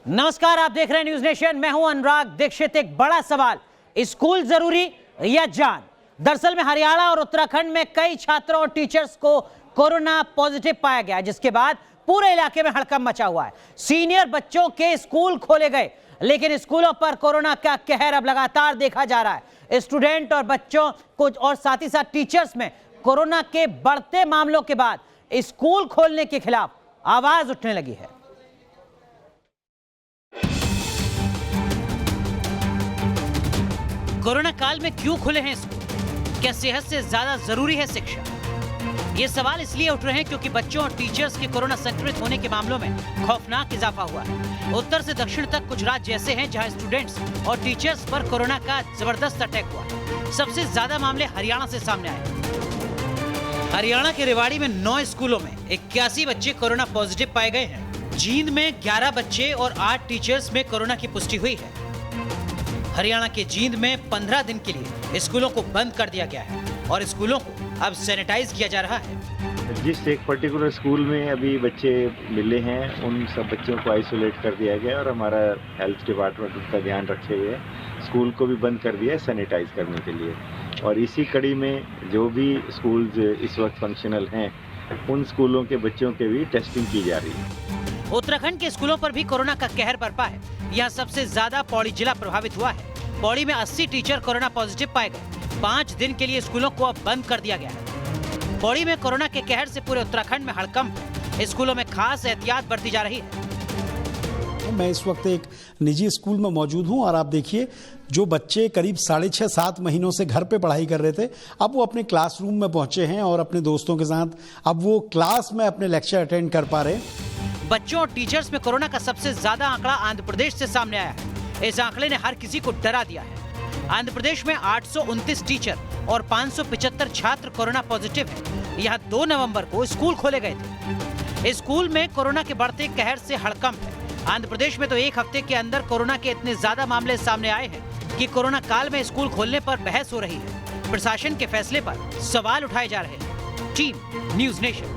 नमस्कार, आप देख रहे हैं न्यूज नेशन। मैं हूं अनुराग दीक्षित। एक बड़ा सवाल, स्कूल जरूरी या जान? दरअसल में हरियाणा और उत्तराखंड में कई छात्रों और टीचर्स को कोरोना पॉजिटिव पाया गया, जिसके बाद पूरे इलाके में हड़कंप मचा हुआ है। सीनियर बच्चों के स्कूल खोले गए, लेकिन स्कूलों पर कोरोना का कहर अब लगातार देखा जा रहा है। स्टूडेंट और बच्चों को और साथ ही साथ टीचर्स में कोरोना के बढ़ते मामलों के बाद स्कूल खोलने के खिलाफ आवाज उठने लगी है। कोरोना काल में क्यों खुले हैं स्कूल? क्या सेहत से ज्यादा जरूरी है शिक्षा? ये सवाल इसलिए उठ रहे हैं क्योंकि बच्चों और टीचर्स के कोरोना संक्रमित होने के मामलों में खौफनाक इजाफा हुआ है। उत्तर से दक्षिण तक कुछ राज्य ऐसे हैं जहां स्टूडेंट्स और टीचर्स पर कोरोना का जबरदस्त अटैक हुआ है। सबसे ज्यादा मामले हरियाणा से सामने आए। हरियाणा के रेवाड़ी में 9 स्कूलों में 81 बच्चे कोरोना पॉजिटिव पाए गए हैं। जींद में 11 बच्चे और 8 टीचर्स में कोरोना की पुष्टि हुई है। हरियाणा के जींद में 15 दिन के लिए स्कूलों को बंद कर दिया गया है और स्कूलों को अब सैनिटाइज किया जा रहा है। जिस एक पर्टिकुलर स्कूल में अभी बच्चे मिले हैं, उन सब बच्चों को आइसोलेट कर दिया गया और हमारा हेल्थ डिपार्टमेंट उसका ध्यान रखे हुए स्कूल को भी बंद कर दिया है सैनिटाइज करने के लिए। और इसी कड़ी में जो भी स्कूल इस वक्त फंक्शनल हैं, उन स्कूलों के बच्चों के भी टेस्टिंग की जा रही है। उत्तराखंड के स्कूलों पर भी कोरोना का कहर बरपा है। यहाँ सबसे ज्यादा पौड़ी जिला प्रभावित हुआ है। पौड़ी में 80 टीचर कोरोना पॉजिटिव पाए गए। 5 दिन के लिए स्कूलों को अब बंद कर दिया गया है। पौड़ी में कोरोना के कहर से पूरे उत्तराखंड में हड़कंप है। स्कूलों में खास एहतियात बरती जा रही है। मैं इस वक्त एक निजी स्कूल में मौजूद हूं और आप देखिए, जो बच्चे करीब 6.5-7 महीनों से घर पे पढ़ाई कर रहे थे, अब वो अपने क्लासरूम में पहुंचे हैं और अपने दोस्तों के साथ अब वो क्लास में अपने लेक्चर अटेंड कर पा रहे हैं। बच्चों और टीचर्स में कोरोना का सबसे ज्यादा आंकड़ा आंध्र प्रदेश से सामने आया है। इस आंकड़े ने हर किसी को डरा दिया है। आंध्र प्रदेश में 829 टीचर और 575 छात्र कोरोना पॉजिटिव हैं। यहाँ 2 नवंबर को स्कूल खोले गए थे। स्कूल में कोरोना के बढ़ते कहर से हड़कंप है। आंध्र प्रदेश में तो एक हफ्ते के अंदर कोरोना के इतने ज्यादा मामले सामने आए हैं कि कोरोना काल में स्कूल खोलने पर बहस हो रही है। प्रशासन के फैसले पर सवाल उठाए जा रहे हैं। Team news nation.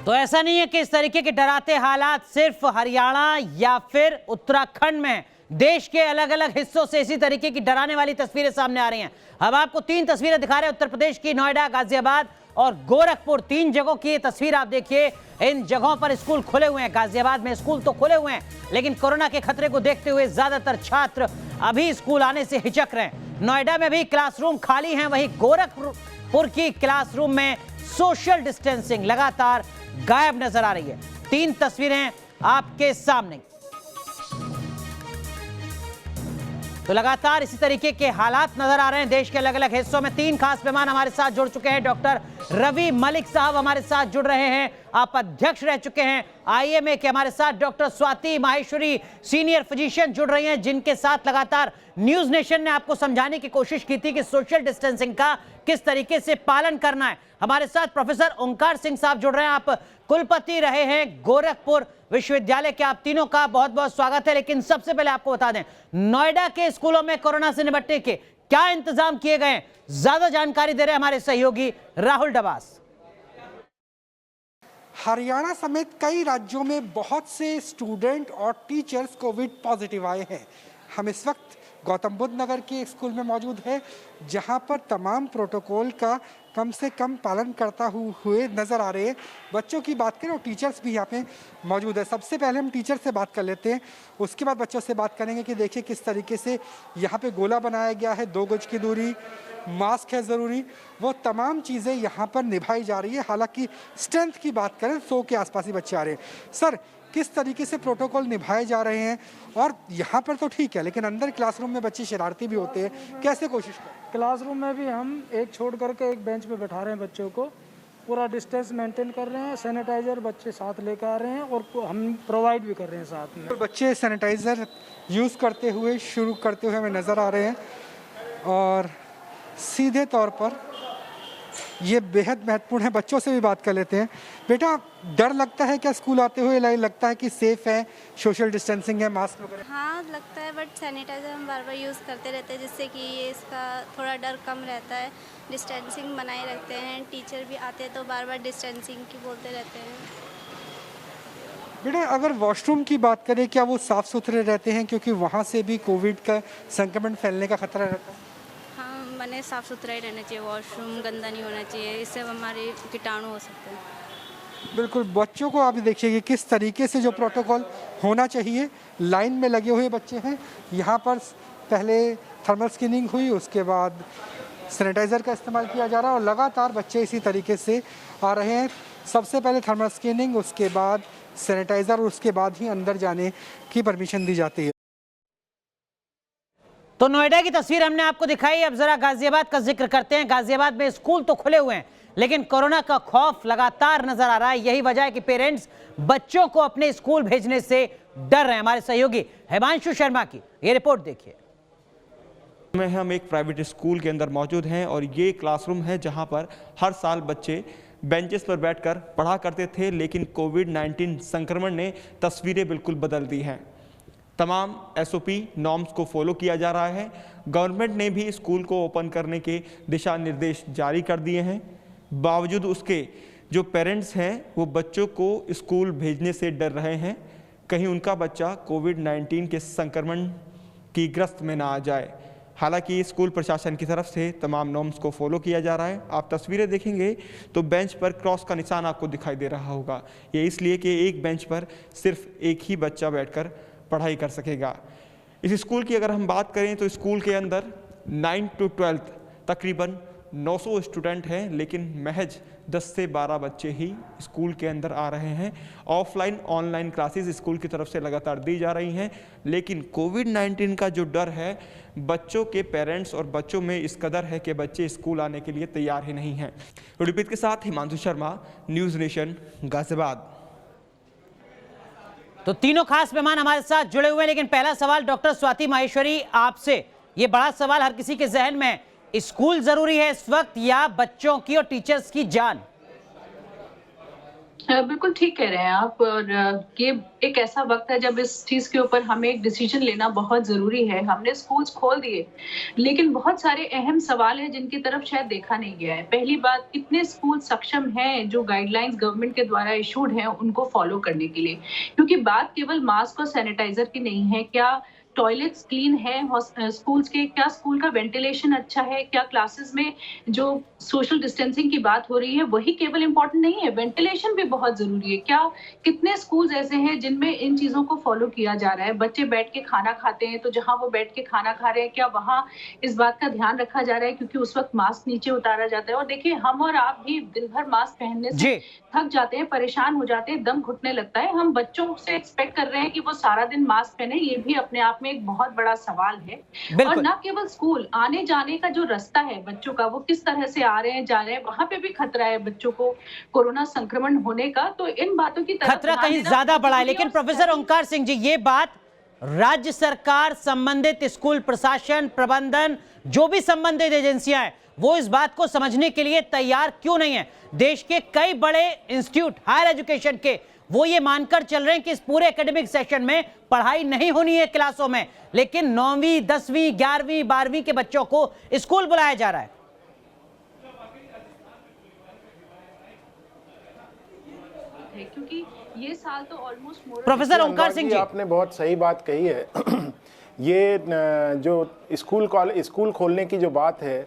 तो ऐसा नहीं है कि इस तरीके के डराते हालात सिर्फ हरियाणा या फिर उत्तराखंड में, देश के अलग अलग हिस्सों से इसी तरीके की डराने वाली तस्वीरें सामने आ रही हैं। अब आपको 3 तस्वीरें दिखा रहे हैं उत्तर प्रदेश की। नोएडा, गाजियाबाद और गोरखपुर, 3 जगहों की ये तस्वीर आप देखिए। इन जगहों पर स्कूल खुले हुए हैं। गाजियाबाद में स्कूल तो खुले हुए हैं, लेकिन कोरोना के खतरे को देखते हुए ज्यादातर छात्र अभी स्कूल आने से हिचक रहे हैं। नोएडा में भी क्लासरूम खाली हैं, वहीं गोरखपुर की क्लासरूम में सोशल डिस्टेंसिंग लगातार गायब नजर आ रही है। 3 तस्वीरें आपके सामने। तो लगातार इसी तरीके के हालात नजर आ रहे हैं देश के अलग अलग हिस्सों में। 3 खास मेहमान हमारे साथ जुड़ चुके हैं। डॉक्टर रवि मलिक साहब हमारे साथ जुड़ रहे हैं, आप अध्यक्ष रह चुके हैं IMA के। हमारे साथ doctor Swati Maheshwari, senior physician जुड़ रही हैं, जिनके साथ लगातार न्यूज नेशन ने आपको समझाने की कोशिश की थी कि सोशल डिस्टेंसिंग का किस तरीके से पालन करना है। हमारे साथ प्रोफेसर ओंकार सिंह साहब जुड़ रहे हैं, आप कुलपति रहे हैं गोरखपुर विश्वविद्यालय के। आप तीनों का बहुत बहुत स्वागत है। लेकिन सबसे पहले आपको बता दें, नोएडा के स्कूलों में कोरोना से निपटने के क्या इंतजाम किए गए हैं, ज्यादा जानकारी दे रहे हैं हमारे सहयोगी राहुल डबास। हरियाणा समेत कई राज्यों में बहुत से स्टूडेंट और टीचर्स कोविड पॉजिटिव आए हैं। हम इस वक्त गौतम बुद्ध नगर के एक स्कूल में मौजूद है, जहां पर तमाम प्रोटोकॉल का कम से कम पालन करता हुए नज़र आ रहे हैं। बच्चों की बात करें और टीचर्स भी यहाँ पे मौजूद है। सबसे पहले हम टीचर से बात कर लेते हैं, उसके बाद बच्चों से बात करेंगे कि देखिए किस तरीके से यहाँ पे गोला बनाया गया है, 2 गज की दूरी, मास्क है ज़रूरी, वो तमाम चीज़ें यहाँ पर निभाई जा रही है। हालांकि स्ट्रेंथ की बात करें 100 के आसपास ही बच्चे आ रहे हैं। सर, किस तरीके से प्रोटोकॉल निभाए जा रहे हैं? और यहाँ पर तो ठीक है, लेकिन अंदर क्लासरूम में बच्चे शरारती भी होते हैं, कैसे कोशिश करें? क्लासरूम में भी हम एक छोड़ करके एक बेंच पे बैठा रहे हैं बच्चों को, पूरा डिस्टेंस मेंटेन कर रहे हैं। सैनिटाइजर बच्चे साथ लेकर आ रहे हैं और हम प्रोवाइड भी कर रहे हैं साथ में। बच्चे सैनिटाइजर यूज़ करते हुए शुरू करते हुए हमें नज़र आ रहे हैं। और सीधे तौर पर ये बेहद महत्वपूर्ण है। बच्चों से भी बात कर लेते हैं। बेटा, डर लगता है क्या स्कूल आते हुए? लगता है कि सेफ है, सोशल डिस्टेंसिंग है, मास्क वगैरह? हाँ लगता है, बट सैनिटाइज़र हम बार बार यूज़ करते रहते हैं, जिससे कि ये इसका थोड़ा डर कम रहता है। डिस्टेंसिंग बनाए रखते हैं। टीचर भी आते हैं तो बार बार डिस्टेंसिंग की बोलते रहते हैं। बेटा अगर वॉशरूम की बात करें, क्या वो साफ़ सुथरे रहते हैं, क्योंकि वहाँ से भी कोविड का संक्रमण फैलने का खतरा रहता है? हाँ, मैंने साफ़ सुथरा ही रहना चाहिए, वॉशरूम गंदा नहीं होना चाहिए, इससे हमारे कीटाणु हो सकते हैं। बिल्कुल, बच्चों को आप देखिए कि किस तरीके से जो प्रोटोकॉल होना चाहिए, लाइन में लगे हुए बच्चे हैं। यहाँ पर पहले थर्मल स्क्रीनिंग हुई, उसके बाद सैनिटाइज़र का इस्तेमाल किया जा रहा है और लगातार बच्चे इसी तरीके से आ रहे हैं। सबसे पहले थर्मल स्क्रीनिंग, उसके बाद सैनिटाइज़र और उसके बाद ही अंदर जाने की परमिशन दी जाती है। तो नोएडा की तस्वीर हमने आपको दिखाई। अब जरा गाजियाबाद का जिक्र करते हैं। गाजियाबाद में स्कूल तो खुले हुए हैं, लेकिन कोरोना का खौफ लगातार नजर आ रहा है। यही वजह है कि पेरेंट्स बच्चों को अपने स्कूल भेजने से डर रहे हैं। हमारे सहयोगी हिमांशु शर्मा की ये रिपोर्ट देखिए। में हम एक प्राइवेट स्कूल के अंदर मौजूद हैं और ये क्लासरूम है जहां पर हर साल बच्चे बेंचेस पर बैठकर पढ़ा करते थे, लेकिन कोविड-19 संक्रमण ने तस्वीरें बिल्कुल बदल दी हैं। तमाम एसओपी नॉर्म्स को फॉलो किया जा रहा है। गवर्नमेंट ने भी स्कूल को ओपन करने के दिशा निर्देश जारी कर दिए हैं। बावजूद उसके जो पेरेंट्स हैं वो बच्चों को स्कूल भेजने से डर रहे हैं, कहीं उनका बच्चा कोविड-19 के संक्रमण की ग्रस्त में ना आ जाए। हालांकि स्कूल प्रशासन की तरफ से तमाम नॉर्म्स को फॉलो किया जा रहा है। आप तस्वीरें देखेंगे तो बेंच पर क्रॉस का निशान आपको दिखाई दे रहा होगा। ये इसलिए कि एक बेंच पर सिर्फ एक ही बच्चा बैठकर पढ़ाई कर सकेगा। इस स्कूल की अगर हम बात करें तो स्कूल के अंदर 9 to 12 तकरीबन 900 स्टूडेंट हैं, लेकिन महज 10 से 12 बच्चे ही स्कूल के अंदर आ रहे हैं। ऑफलाइन ऑनलाइन क्लासेस स्कूल की तरफ से लगातार दी जा रही हैं, लेकिन कोविड-19 का जो डर है बच्चों के पेरेंट्स और बच्चों में इस कदर है कि बच्चे स्कूल आने के लिए तैयार ही नहीं हैं। रिपोर्ट के साथ हिमांशु शर्मा, न्यूज़ नेशन, गाजियाबाद। तो तीनों खास मेहमान हमारे साथ जुड़े हुए हैं, लेकिन पहला सवाल डॉक्टर स्वाति माहेश्वरी आपसे। ये बड़ा सवाल हर किसी के जहन में है, स्कूल जरूरी है इस वक्त या बच्चों की और टीचर्स की जान? बिल्कुल ठीक कह रहे हैं आप। और ये एक ऐसा वक्त है जब इस चीज के ऊपर हमें एक डिसीजन लेना बहुत जरूरी है। हमने स्कूल्स खोल दिए, लेकिन बहुत सारे अहम सवाल हैं जिनकी तरफ शायद देखा नहीं गया है। पहली बात, कितने स्कूल सक्षम हैं जो गाइडलाइंस गवर्नमेंट के द्वारा इशूड हैं उनको फॉलो करने के लिए? क्योंकि बात केवल मास्क और सैनिटाइजर की नहीं है। क्या टॉयलेट्स क्लीन है स्कूल्स के? क्या स्कूल का वेंटिलेशन अच्छा है? क्या क्लासेस में जो सोशल डिस्टेंसिंग की बात हो रही है वही केवल इंपॉर्टेंट नहीं है, वेंटिलेशन भी बहुत जरूरी है। क्या कितने स्कूल्स ऐसे हैं जिनमें इन चीजों को फॉलो किया जा रहा है? बच्चे बैठ के खाना खाते हैं तो जहां वो बैठ के खाना खा रहे हैं क्या वहां इस बात का ध्यान रखा जा रहा है? क्योंकि उस वक्त मास्क नीचे उतारा जाता है। और देखिए, हम और आप भी दिन भर मास्क पहनने से थक जाते हैं, परेशान हो जाते हैं, दम घुटने लगता है। हम बच्चों से एक्सपेक्ट कर रहे हैं कि वो सारा दिन मास्क पहने, ये भी अपने आप में एक बहुत बड़ा सवाल है। और ना केवल स्कूल, आने जाने का जो रास्ता है बच्चों का, वो किस तरह से आ रहे हैं जा रहे हैं, वहां पे भी खतरा है बच्चों को कोरोना संक्रमण होने का। तो इन बातों की तरफ खतरा कहीं ज्यादा बड़ा है। लेकिन प्रोफेसर ओंकार सिंह जी, ये बात राज्य सरकार, संबंधित स्कूल प्रशासन, प्रबंधन, जो भी संबंधित एजेंसियां हैं, वो इस बात को समझने के लिए तैयार क्यों नहीं है? देश के कई बड़े इंस्टीट्यूट हायर एजुकेशन के वो ये मानकर चल रहे हैं कि इस पूरे एकेडमिक सेशन में पढ़ाई नहीं होनी है क्लासों में, लेकिन 9वीं, 10वीं, 11वीं, 12वीं के बच्चों को स्कूल बुलाया जा रहा है। क्योंकि ये साल तो ऑलमोस्ट प्रोफेसर ओंकार सिंह जी, आपने बहुत सही बात कही है। ये जो स्कूल खोलने की जो बात है,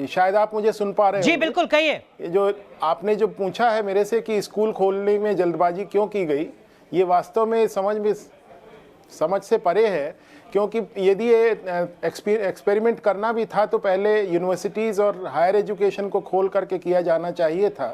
शायद आप मुझे सुन पा रहे हैं? जी बिल्कुल, कहिए। जो आपने जो पूछा है मेरे से कि स्कूल खोलने में जल्दबाजी क्यों की गई, ये वास्तव में समझ से परे है। क्योंकि यदि ये एक्सपेरिमेंट करना भी था तो पहले यूनिवर्सिटीज़ और हायर एजुकेशन को खोल करके किया जाना चाहिए था,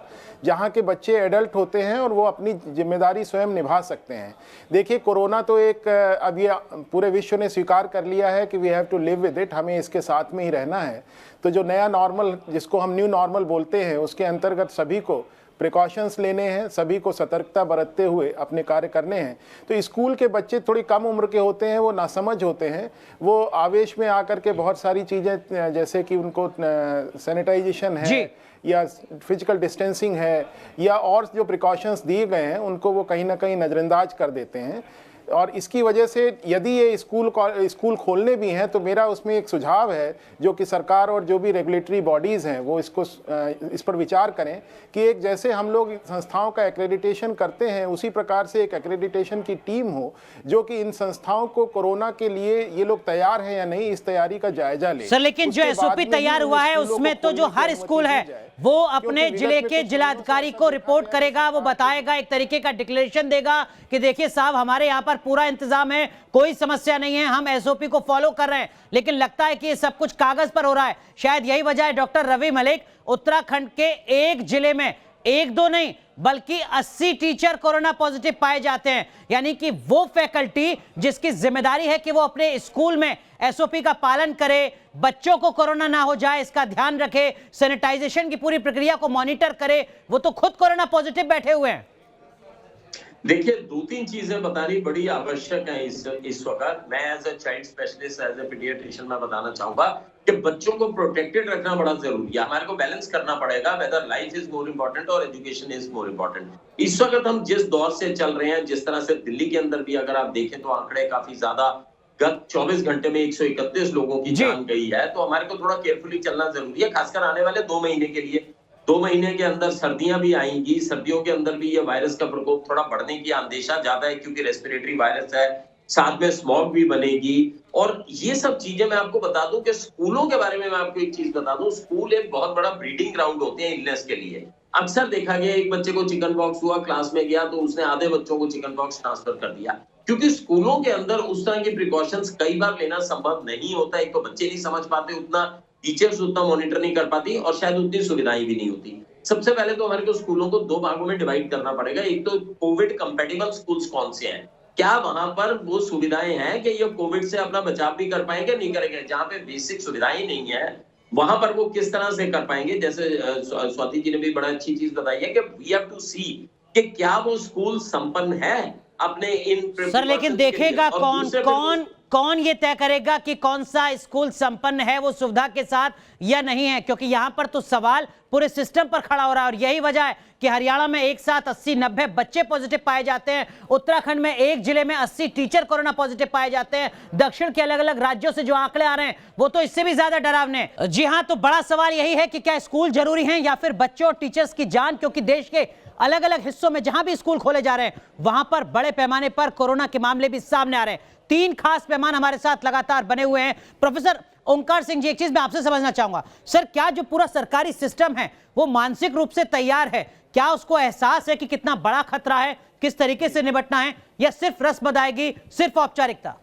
जहाँ के बच्चे एडल्ट होते हैं और वो अपनी जिम्मेदारी स्वयं निभा सकते हैं। देखिए, कोरोना तो एक अब ये पूरे विश्व ने स्वीकार कर लिया है कि we have to live with it, हमें इसके साथ में ही रहना है। तो जो नया नॉर्मल, जिसको हम न्यू नॉर्मल बोलते हैं, उसके अंतर्गत सभी को प्रिकॉशंस लेने हैं, सभी को सतर्कता बरतते हुए अपने कार्य करने हैं। तो स्कूल के बच्चे थोड़ी कम उम्र के होते हैं, वो नासमझ होते हैं, वो आवेश में आकर के बहुत सारी चीज़ें, जैसे कि उनको सैनिटाइजेशन है या फिजिकल डिस्टेंसिंग है या और जो प्रिकॉशंस दिए गए हैं, उनको वो कहीं ना कहीं नज़रअंदाज कर देते हैं। और इसकी वजह से यदि ये स्कूल खोलने भी हैं तो मेरा उसमें एक सुझाव है जो कि सरकार और जो भी रेगुलेटरी बॉडीज़ हैं वो इस पर विचार करें कि एक जैसे हम लोग संस्थाओं का एक्रेडिटेशन करते हैं उसी प्रकार से एक एक्रेडिटेशन की टीम हो जो कि इन संस्थाओं को कोरोना के लिए ये लोग तैयार हैं या नहीं इस तैयारी का जायजा ले। सर लेकिन जो एसओपी तैयार हुआ है उसमें तो जो हर स्कूल है वो अपने जिले के जिलाधिकारी को रिपोर्ट करेगा, वो बताएगा, एक तरीके का डिक्लेरेशन देगा कि देखिए साहब हमारे यहाँ पर पूरा इंतजाम है, कोई समस्या नहीं है, हम एसओपी को फॉलो कर रहे हैं। लेकिन लगता है कि ये सब कुछ कागज पर हो रहा है। शायद यही वजह है डॉक्टर रवि मलिक, उत्तराखंड के एक जिले में एक दो नहीं बल्कि 80 टीचर कोरोना पॉजिटिव पाए जाते हैं। यानी कि वो फैकल्टी जिसकी जिम्मेदारी है कि वो अपने स्कूल में एसओपी का पालन करे, बच्चों को कोरोना ना हो जाए इसका ध्यान रखे, सैनिटाइजेशन की पूरी प्रक्रिया को मॉनिटर करे, वो तो खुद कोरोना पॉजिटिव बैठे हुए हैं। देखिए 2-3 चीजें बतानी बड़ी आवश्यक है इस वक्त। मैं as a child specialist, as a paediatrician मैं बताना चाहूंगा कि बच्चों को प्रोटेक्टेड रखना बड़ा जरूरी है। हमारे को बैलेंस करना पड़ेगा, whether life is more important और एजुकेशन इज मोर इम्पोर्टेंट। इस वक्त हम जिस दौर से चल रहे हैं, जिस तरह से दिल्ली के अंदर भी अगर आप देखें तो आंकड़े काफी ज्यादा, गत 24 घंटे में 131 लोगों की जान गई है, तो हमारे को थोड़ा केयरफुली चलना जरूरी है, खासकर आने वाले 2 महीने के लिए। 2 महीने के अंदर सर्दियां भी आएंगी, सर्दियों के अंदर भी ये वायरस का प्रकोप थोड़ा बढ़ने की अंदेशा ज्यादा है क्योंकि रेस्पिरेटरी वायरस है, साथ में स्मॉग भी बनेगी। और ये सब चीजें मैं आपको बता दूं कि स्कूलों के बारे में मैं आपको एक चीज बता दूं, स्कूल एक बहुत बड़ा ब्रीडिंग ग्राउंड होते हैं इलनेस के लिए। अक्सर देखा गया एक बच्चे को चिकन पॉक्स हुआ, क्लास में गया तो उसने आधे बच्चों को चिकन पॉक्स ट्रांसफर कर दिया, क्योंकि स्कूलों के अंदर उस तरह की प्रिकॉशंस कई बार लेना संभव नहीं होता। एक तो बच्चे नहीं समझ पाते उतना, टीचर्स उतना मॉनिटर नहीं कर पाती और शायद उतनी सुविधाएं भी नहीं होती। सबसे पहले तो हमारे को स्कूलों को 2 भागों में डिवाइड करना पड़ेगा। एक तो कोविड कंपैटिबल स्कूल्स कौन से हैं, क्या वहां पर वो सुविधाएं हैं कि ये कोविड से अपना बचाव भी कर पाएंगे, नहीं करेंगे। जहां पे बेसिक सुविधाएं नहीं है वहां पर वो किस तरह से कर पाएंगे। जैसे स्वाति जी ने भी बड़ा अच्छी चीज बताई है कि वी हैव टू सी कि क्या वो स्कूल संपन्न है अपने इन। सर लेकिन देखेगा कौन ये तय करेगा कि कौन सा स्कूल संपन्न है वो सुविधा के साथ या नहीं है, क्योंकि यहां पर तो सवाल पूरे सिस्टम पर खड़ा हो रहा है। और यही वजह है कि हरियाणा में एक साथ 80-90 बच्चे पॉजिटिव पाए जाते हैं, उत्तराखंड में एक जिले में 80 टीचर कोरोना पॉजिटिव पाए जाते हैं, दक्षिण के अलग अलग राज्यों से जो आंकड़े आ रहे हैं वो तो इससे भी ज्यादा डरावने। जी हां, तो बड़ा सवाल यही है कि क्या स्कूल जरूरी हैं या फिर बच्चों और टीचर्स की जान, क्योंकि देश के अलग अलग हिस्सों में जहां भी स्कूल खोले जा रहे हैं वहां पर बड़े पैमाने पर कोरोना के मामले भी सामने आ रहे हैं। 3 खास मेहमान हमारे साथ लगातार बने हुए हैं। प्रोफेसर ओंकार सिंह जी, एक चीज मैं आपसे समझना चाहूंगा सर, क्या जो पूरा सरकारी सिस्टम है वो मानसिक रूप से तैयार है? क्या उसको एहसास है कि कितना बड़ा खतरा है, किस तरीके से निपटना है, या सिर्फ रस्म अदायगी, सिर्फ औपचारिकता?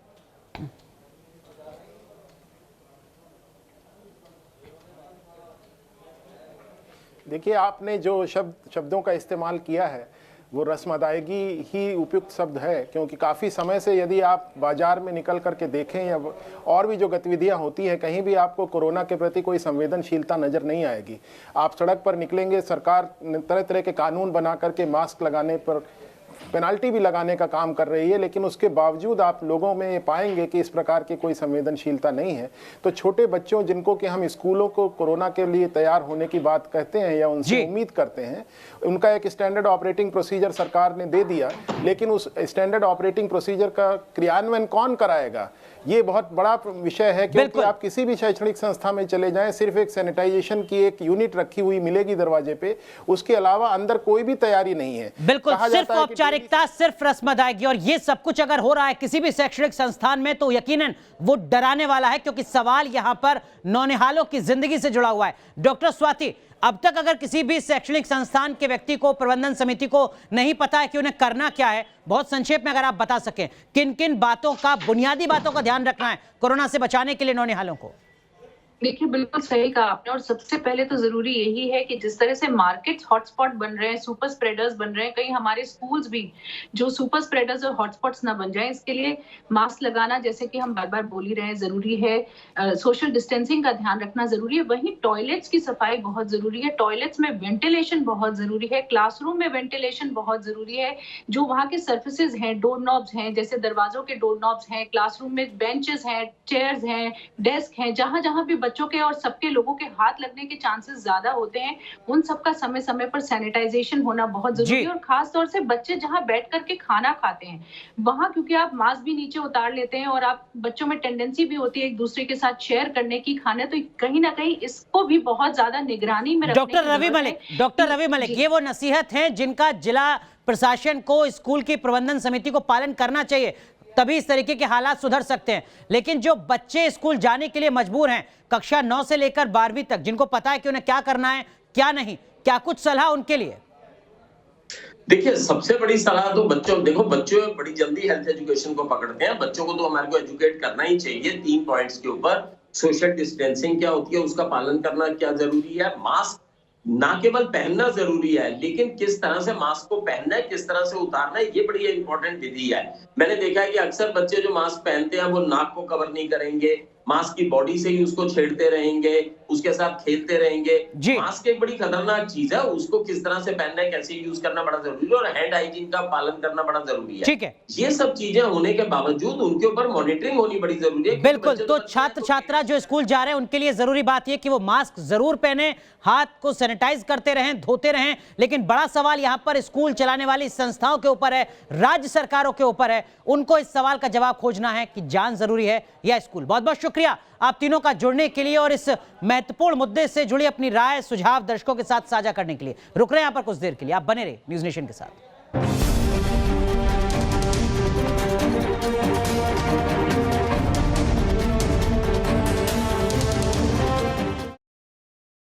देखिए, आपने जो शब्दों का इस्तेमाल किया है वो रस्म अदायगी ही उपयुक्त शब्द है, क्योंकि काफ़ी समय से यदि आप बाज़ार में निकल करके देखें या और भी जो गतिविधियां होती हैं, कहीं भी आपको कोरोना के प्रति कोई संवेदनशीलता नज़र नहीं आएगी। आप सड़क पर निकलेंगे, सरकार तरह तरह के कानून बना करके मास्क लगाने पर पेनाल्टी भी लगाने का काम कर रही है, लेकिन उसके बावजूद आप लोगों में ये पाएंगे कि इस प्रकार की कोई संवेदनशीलता नहीं है। तो छोटे बच्चों जिनको कि हम स्कूलों को कोरोना के लिए तैयार होने की बात कहते हैं या उनसे उम्मीद करते हैं, उनका एक स्टैंडर्ड ऑपरेटिंग प्रोसीजर सरकार ने दे दिया, लेकिन उस स्टैंडर्ड ऑपरेटिंग प्रोसीजर का क्रियान्वयन कौन कराएगा, ये बहुत बड़ा विषय है। क्योंकि आप किसी भी शैक्षणिक संस्था में चले जाएं, सिर्फ एक सैनिटाइजेशन की एक यूनिट रखी हुई मिलेगी दरवाजे पे, उसके अलावा अंदर कोई भी तैयारी नहीं है। बिल्कुल, सिर्फ औपचारिकता, सिर्फ रस्म अदायगी। और ये सब कुछ अगर हो रहा है किसी भी शैक्षणिक संस्थान में तो यकीनन वो डराने वाला है, क्योंकि सवाल यहां पर नौनिहालों की जिंदगी से जुड़ा हुआ है। डॉक्टर स्वाति, अब तक अगर किसी भी शैक्षणिक संस्थान के व्यक्ति को, प्रबंधन समिति को नहीं पता है कि उन्हें करना क्या है, बहुत संक्षेप में अगर आप बता सकें किन किन बातों का, बुनियादी बातों का ध्यान रखना है कोरोना से बचाने के लिए नौनिहालों को? देखिए, बिल्कुल सही कहा आपने। और सबसे पहले तो जरूरी यही है कि जिस तरह से मार्केट्स हॉटस्पॉट बन रहे हैं, सुपर स्प्रेडर्स बन रहे हैं, कहीं हमारे स्कूल्स भी जो सुपर स्प्रेडर्स और हॉटस्पॉट्स ना बन जाएं, इसके लिए मास्क लगाना, जैसे कि हम बार बार बोल ही रहे हैं, जरूरी है। सोशल डिस्टेंसिंग का ध्यान रखना जरूरी है। वहीं टॉयलेट्स की सफाई बहुत जरूरी है, टॉयलेट्स में वेंटिलेशन बहुत जरूरी है, क्लासरूम में वेंटिलेशन बहुत जरूरी है। जो वहाँ के सर्फेसेज हैं, डोर नॉब्स हैं, जैसे दरवाजों के डोर नॉब्स हैं, क्लासरूम में बेंचेस हैं, चेयर्स हैं, डेस्क हैं, जहां जहां भी बच्चों के और सबके लोगों के हाथ लगने के चांसेस ज्यादा होते हैं, उन सबका समय समय पर सैनिटाइजेशन होना बहुत जरूरी है। और खास तौर से बच्चे जहां बैठ करके खाना खाते हैं वहां, क्योंकि आप मास्क भी नीचे उतार लेते हैं और आप बच्चों में टेंडेंसी भी होती है एक दूसरे के साथ शेयर करने की खाने, तो कहीं ना कहीं इसको भी बहुत ज्यादा निगरानी में रखने की डॉक्टर रवि मलिक, ये वो नसीहत हैं जिनका जिला प्रशासन को, स्कूल की प्रबंधन समिति को पालन करना चाहिए, तभी इस तरीके के हालात सुधर सकते हैं। लेकिन जो बच्चे स्कूल जाने के लिए मजबूर हैं, कक्षा 9 से लेकर 12वीं तक, जिनको पता है कि उन्हें क्या करना है क्या नहीं, क्या कुछ सलाह उनके लिए? देखिए, सबसे बड़ी सलाह तो बच्चों, देखो बच्चों बड़ी जल्दी हेल्थ एजुकेशन को पकड़ते हैं। बच्चों को तो हमारे को एजुकेट करना ही चाहिए 3 पॉइंट्स के ऊपर। सोशल डिस्टेंसिंग क्या होती है, उसका पालन करना क्या जरूरी है, मास्क ना केवल पहनना जरूरी है, लेकिन किस तरह से मास्क को पहनना है, किस तरह से उतारना है, ये बड़ी इंपॉर्टेंट विधि है। मैंने देखा है कि अक्सर बच्चे जो मास्क पहनते हैं वो नाक को कवर नहीं करेंगे, मास्क की बॉडी से ही उसको छेड़ते रहेंगे, उसके साथ खेलते रहेंगे। मास्क एक बड़ी खतरनाक चीज है, उसको किस तरह से पहनना है, कैसे यूज करना बड़ा जरूरी है, और हैंड हाइजीन का पालन करना बड़ा जरूरी है। ठीक है, ये सब चीजें होने के बावजूद उनके ऊपर मॉनिटरिंग होनी बड़ी जरूरी है। बिल्कुल। तो छात्र छात्रा जो स्कूल जा रहे हैं उनके लिए जरूरी बात यह कि वो मास्क जरूर पहने, हाथ को सैनिटाइज करते रहें, धोते रहें। लेकिन बड़ा सवाल यहां पर स्कूल चलाने वाली संस्थाओं के ऊपर है, राज्य सरकारों के ऊपर है। उनको इस सवाल का जवाब खोजना है कि जान जरूरी है या स्कूल। बहुत बहुत शुक्रिया आप तीनों का जुड़ने के लिए और इस महत्वपूर्ण मुद्दे से जुड़ी अपनी राय, सुझाव दर्शकों के साथ साझा करने के लिए। रुक रहे हैं यहां पर कुछ देर के लिए, आप बने रहे न्यूज़ नेशन के साथ।